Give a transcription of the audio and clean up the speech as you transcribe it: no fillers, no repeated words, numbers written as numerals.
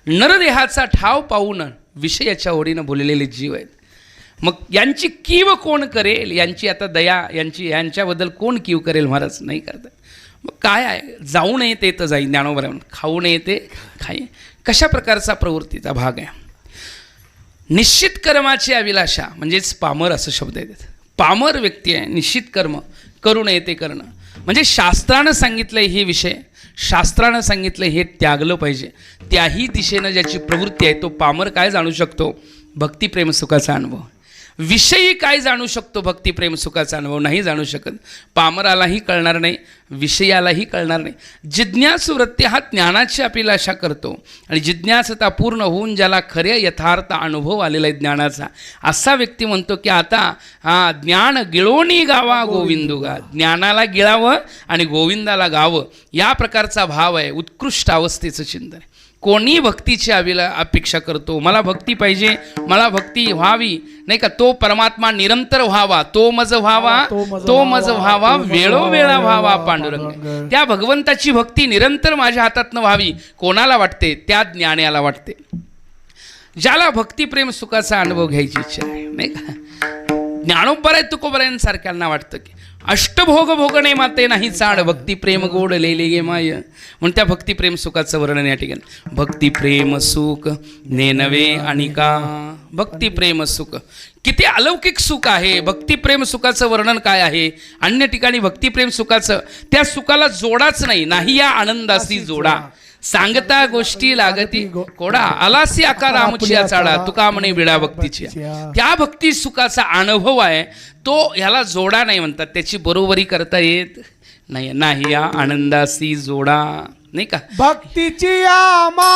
नरदेहाचा ठाव पाहून विषयाच्या ओढीनं बोललेले जीव आहेत. मग यांची कीव कोण करेल, यांची आता दया यांच्याबद्दल कोण कीव करेल महाराज, नाही करतात. मग काय आहे, जाऊ नये ते तर जाईल, ज्ञानोबा म्हणून खाऊ नये ते खाई. कशा प्रकारचा प्रवृत्तीचा भाग आहे. निश्चित कर्माची अभिलाषा म्हणजेच पामर असं शब्द येतात. पामर व्यक्ती आहे, निश्चित कर्म करू नये ते करणं. म्हणजे शास्त्रानं सांगितलं हे विषय, शास्त्रानं सांगितलं हे त्यागलं पाहिजे, त्याही दिशेनं ज्याची प्रवृत्ती आहे तो पामर काय जाणू शकतो, भक्तिप्रेम सुखाचा अनुभव. विषयी काय जाणू शकतो, भक्तिप्रेम सुखाचा अनुभव नाही जाणू शकत. पामरालाही कळणार नाही, विषयालाही कळणार नाही. जिज्ञासू वृत्ती हा ज्ञानाची अभिलाषा करतो आणि जिज्ञासता पूर्ण होऊन ज्याला खऱ्या यथार्थ अनुभव आलेला आहे ज्ञानाचा, असा व्यक्ती म्हणतो की आता ज्ञान गिळोनी गावा गोविंदुगा, ज्ञानाला गिळावं आणि गोविंदाला गावं, या प्रकारचा भाव आहे. उत्कृष्ट अवस्थेचं चिंतन. कोणी भक्तीची अपेक्षा करतो, मला भक्ती पाहिजे, मला भक्ती व्हावी, नाही का, तो परमात्मा निरंतर व्हावा, तो मज व्हावा, तो मज व्हावा, वेळोवेळा व्हावा पांडुरंग. त्या भगवंताची भक्ती निरंतर माझ्या हातातनं व्हावी कोणाला वाटते, त्या ज्ञानाला वाटते. ज्याला भक्तिप्रेम सुखाचा अनुभव घ्यायची इच्छा आहे, नाही का. ज्ञानोबराय तुकोबरायांसारख्यांना वाटतं की अष्टभोग भोगणे माते नाही चाड, भक्तिप्रेम गोड लेले गे माय. म्हणून त्या भक्तिप्रेम सुखाचं वर्णन या ठिकाणी. भक्तिप्रेम सुख नेनवे आणि का, भक्तिप्रेम सुख किती अलौकिक सुख आहे. भक्तिप्रेम सुखाचं वर्णन काय आहे. अन्य ठिकाणी भक्तिप्रेम सुखाचं त्या सुखाला जोडाच नाही या आनंदासी जोडा. सांगता गोष्टी लागती कोडा, आलासी आकार आमुचिया चाडा, तुका म्हणे विडा भक्तीची. त्या भक्ती सुखाचा अनुभव आहे तो ह्याला जोडा नाही म्हणतात, त्याची बरोबरी करता येत नाही या आनंदासी जोडा, नाही का. भक्तीची आमा